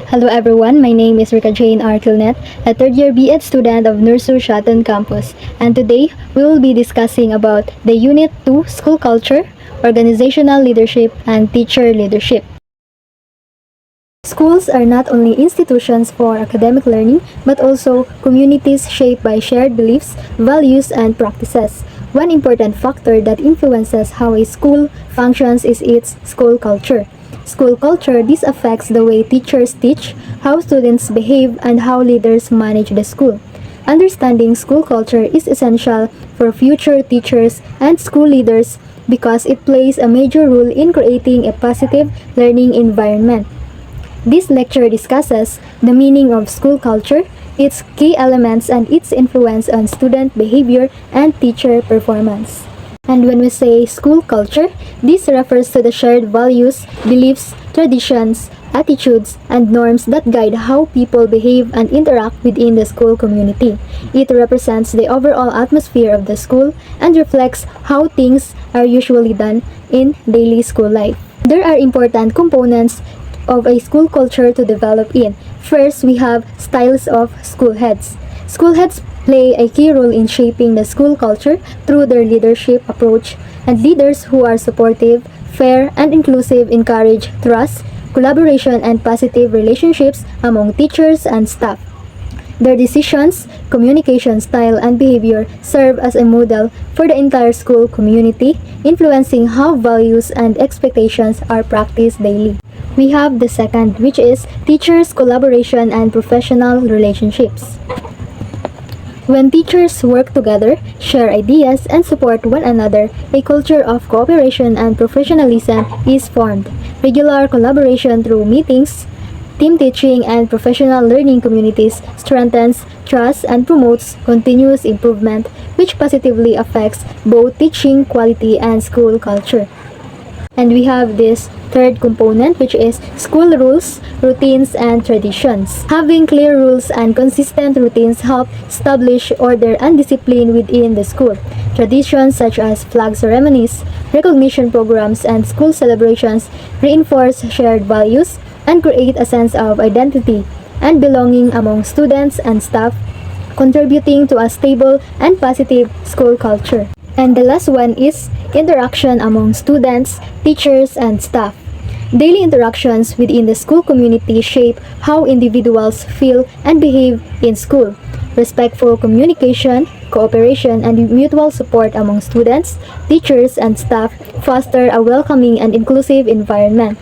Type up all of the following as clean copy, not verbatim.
Hello everyone, my name is Rika Jane Artilnet, a third-year B.Ed student of Nursu Shaton campus, and today we will be discussing about the Unit 2 School Culture, Organizational Leadership, and Teacher Leadership. Schools are not only institutions for academic learning, but also communities shaped by shared beliefs, values, and practices. One important factor that influences how a school functions is its school culture. School culture, this affects the way teachers teach, how students behave, and how leaders manage the school. Understanding school culture is essential for future teachers and school leaders because it plays a major role in creating a positive learning environment. This lecture discusses the meaning of school culture, its key elements, and its influence on student behavior and teacher performance. And when we say school culture, this refers to the shared values, beliefs, traditions, attitudes, and norms that guide how people behave and interact within the school community. It represents the overall atmosphere of the school and reflects how things are usually done in daily school life. There are important components of a school culture to develop in. First, we have styles of school heads. School heads play a key role in shaping the school culture through their leadership approach, and leaders who are supportive, fair, and inclusive encourage trust, collaboration, and positive relationships among teachers and staff. Their decisions, communication style, and behavior serve as a model for the entire school community, influencing how values and expectations are practiced daily. We have the second, which is teachers' collaboration and professional relationships. When teachers work together, share ideas, and support one another, a culture of cooperation and professionalism is formed. Regular collaboration through meetings, team teaching, and professional learning communities strengthens trust and promotes continuous improvement, which positively affects both teaching quality and school culture. And we have this third component, which is school rules, routines, and traditions. Having clear rules and consistent routines help establish order and discipline within the school. Traditions such as flag ceremonies, recognition programs, and school celebrations reinforce shared values and create a sense of identity and belonging among students and staff, contributing to a stable and positive school culture. And the last one is interaction among students, teachers, and staff. Daily interactions within the school community shape how individuals feel and behave in school. Respectful communication, cooperation, and mutual support among students, teachers, and staff foster a welcoming and inclusive environment.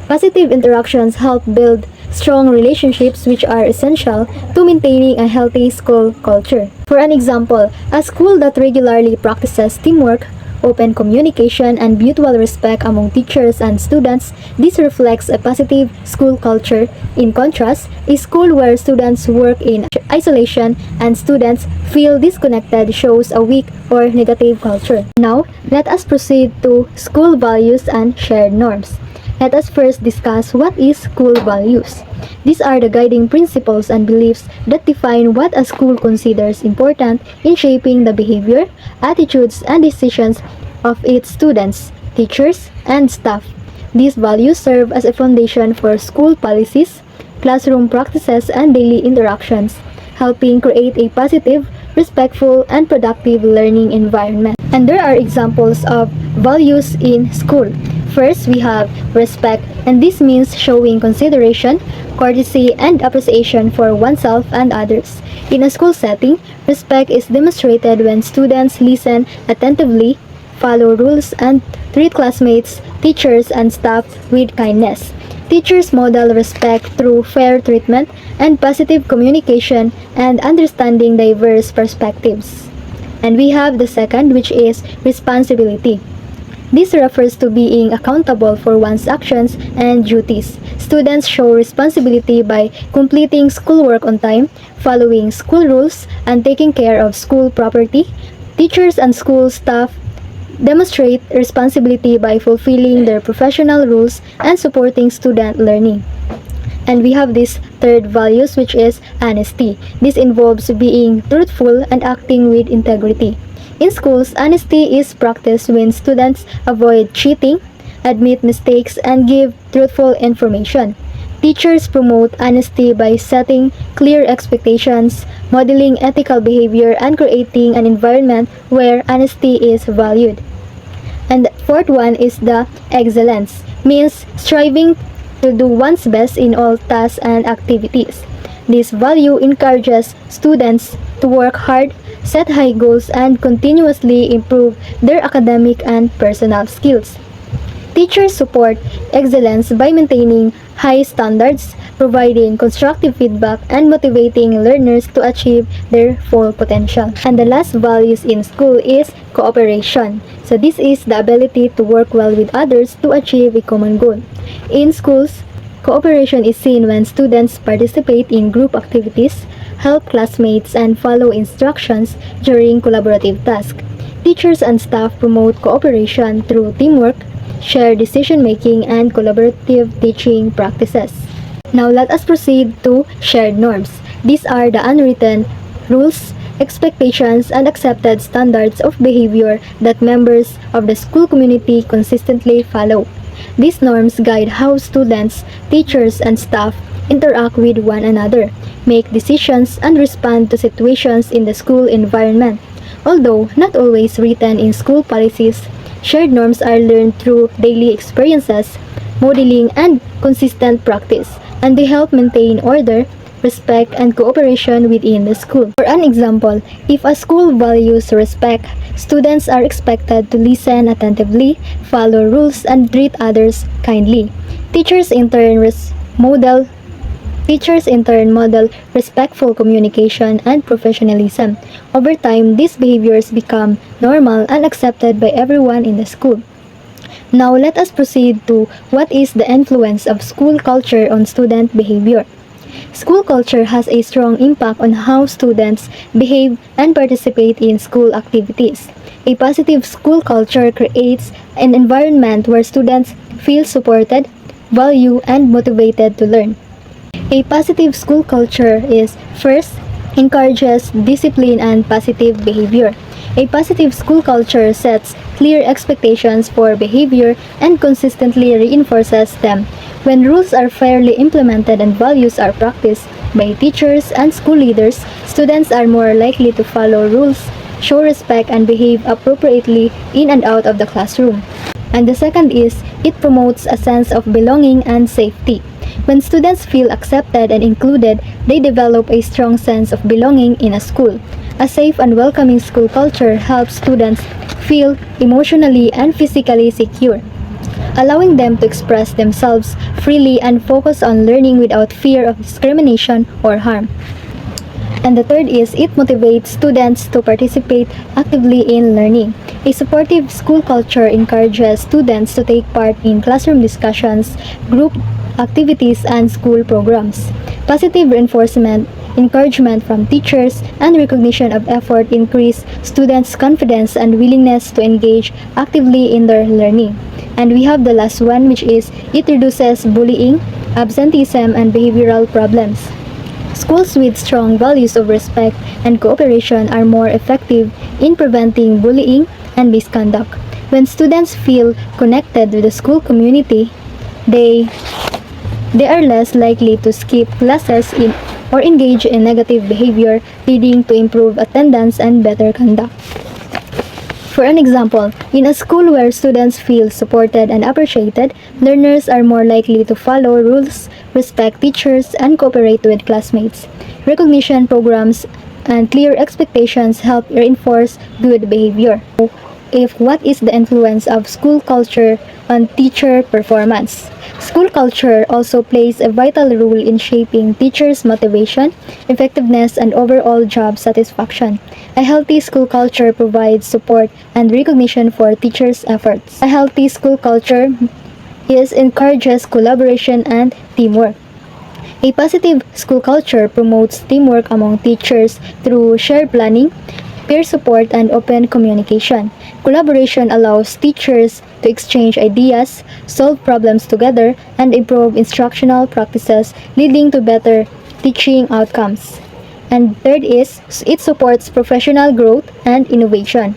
Positive interactions help build strong relationships which are essential to maintaining a healthy school culture. For an example, a school that regularly practices teamwork, open communication, and mutual respect among teachers and students, this reflects a positive school culture. In contrast, a school where students work in isolation and students feel disconnected shows a weak or negative culture. Now, let us proceed to school values and shared norms. Let us first discuss what is school values. These are the guiding principles and beliefs that define what a school considers important in shaping the behavior, attitudes, and decisions of its students, teachers, and staff. These values serve as a foundation for school policies, classroom practices, and daily interactions, helping create a positive, respectful, and productive learning environment. And there are examples of values in school. First, we have respect, and this means showing consideration, courtesy, and appreciation for oneself and others. In a school setting, respect is demonstrated when students listen attentively, follow rules, and treat classmates, teachers, and staff with kindness. Teachers model respect through fair treatment and positive communication and understanding diverse perspectives. And we have the second, which is responsibility. This refers to being accountable for one's actions and duties. Students show responsibility by completing schoolwork on time, following school rules, and taking care of school property. Teachers and school staff demonstrate responsibility by fulfilling their professional roles and supporting student learning. And we have this third values, which is honesty. This involves being truthful and acting with integrity. In schools, honesty is practiced when students avoid cheating, admit mistakes, and give truthful information. Teachers promote honesty by setting clear expectations, modeling ethical behavior, and creating an environment where honesty is valued. And the fourth one is the excellence, means striving to do one's best in all tasks and activities. This value encourages students to work hard, set high goals, and continuously improve their academic and personal skills. Teachers support excellence by maintaining high standards, providing constructive feedback, and motivating learners to achieve their full potential. And the last values in school is cooperation. So this is the ability to work well with others to achieve a common goal. In schools, cooperation is seen when students participate in group activities, help classmates, and follow instructions during collaborative tasks. Teachers and staff promote cooperation through teamwork, shared decision-making, and collaborative teaching practices. Now let us proceed to shared norms. These are the unwritten rules, expectations, and accepted standards of behavior that members of the school community consistently follow. These norms guide how students, teachers, and staff interact with one another, make decisions, and respond to situations in the school environment. Although not always written in school policies, shared norms are learned through daily experiences, modeling, and consistent practice, and they help maintain order, respect, and cooperation within the school. For an example, if a school values respect, students are expected to listen attentively, follow rules, and treat others kindly. Teachers in turn model respectful communication and professionalism. Over time, these behaviors become normal and accepted by everyone in the school. Now, let us proceed to what is the influence of school culture on student behavior. School culture has a strong impact on how students behave and participate in school activities. A positive school culture creates an environment where students feel supported, valued, and motivated to learn. A positive school culture is, first, encourages discipline and positive behavior. A positive school culture sets clear expectations for behavior and consistently reinforces them. When rules are fairly implemented and values are practiced by teachers and school leaders, students are more likely to follow rules, show respect, and behave appropriately in and out of the classroom. And the second is, it promotes a sense of belonging and safety. When students feel accepted and included, they develop a strong sense of belonging in a school. A safe and welcoming school culture helps students feel emotionally and physically secure, allowing them to express themselves freely and focus on learning without fear of discrimination or harm. And the third is, it motivates students to participate actively in learning. A supportive school culture encourages students to take part in classroom discussions, group activities, and school programs. Positive reinforcement, encouragement from teachers, and recognition of effort increase students' confidence and willingness to engage actively in their learning. And we have the last one, which is, it reduces bullying, absenteeism, and behavioral problems. Schools with strong values of respect and cooperation are more effective in preventing bullying and misconduct. When students feel connected with the school community, they are less likely to skip classes or engage in negative behavior, leading to improved attendance and better conduct. For an example, in a school where students feel supported and appreciated, learners are more likely to follow rules, respect teachers, and cooperate with classmates. Recognition programs and clear expectations help reinforce good behavior. What is the influence of school culture on teacher performance? School culture also plays a vital role in shaping teachers' motivation, effectiveness, and overall job satisfaction. A healthy school culture provides support and recognition for teachers' efforts. A healthy school culture encourages collaboration and teamwork. A positive school culture promotes teamwork among teachers through shared planning, peer support, and open communication. Collaboration allows teachers to exchange ideas, solve problems together, and improve instructional practices, leading to better teaching outcomes. And third is, it supports professional growth and innovation.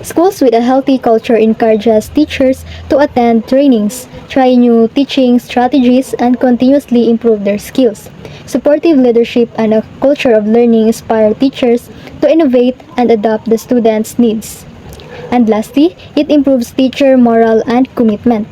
Schools with a healthy culture encourages teachers to attend trainings, try new teaching strategies, and continuously improve their skills. Supportive leadership and a culture of learning inspire teachers to innovate and adapt the students' needs. And lastly, it improves teacher morale and commitment.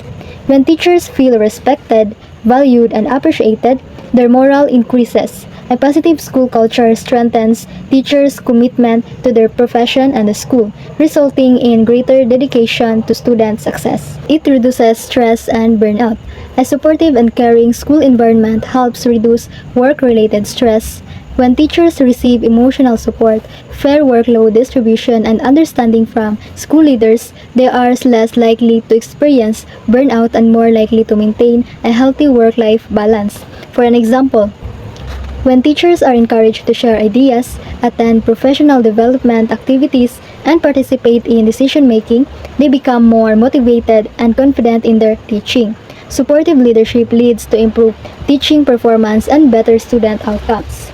When teachers feel respected, valued, and appreciated, their morale increases. A positive school culture strengthens teachers' commitment to their profession and the school, resulting in greater dedication to student success. It reduces stress and burnout. A supportive and caring school environment helps reduce work-related stress. When teachers receive emotional support, fair workload distribution, and understanding from school leaders, they are less likely to experience burnout and more likely to maintain a healthy work-life balance. For an example, when teachers are encouraged to share ideas, attend professional development activities, and participate in decision making, they become more motivated and confident in their teaching. Supportive leadership leads to improved teaching performance and better student outcomes.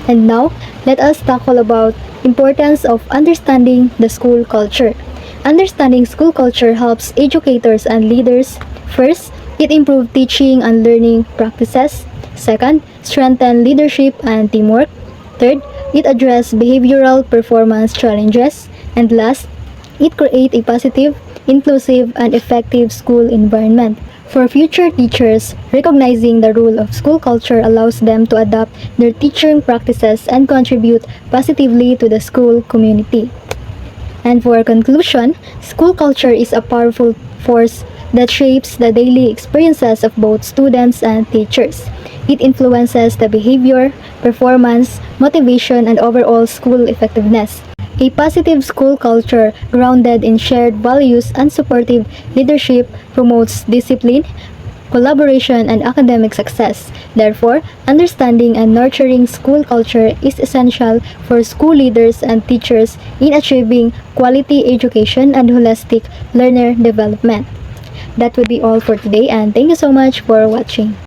And now, let us tackle about importance of understanding the school culture. Understanding school culture helps educators and leaders. First, it improves teaching and learning practices. Second, strengthen leadership and teamwork. Third, it addresses behavioral performance challenges. And last, it creates a positive, inclusive, and effective school environment. For future teachers, recognizing the role of school culture allows them to adapt their teaching practices and contribute positively to the school community. And for conclusion, school culture is a powerful force that shapes the daily experiences of both students and teachers. It influences the behavior, performance, motivation, and overall school effectiveness. A positive school culture grounded in shared values and supportive leadership promotes discipline, collaboration, and academic success. Therefore, understanding and nurturing school culture is essential for school leaders and teachers in achieving quality education and holistic learner development. That would be all for today, and thank you so much for watching.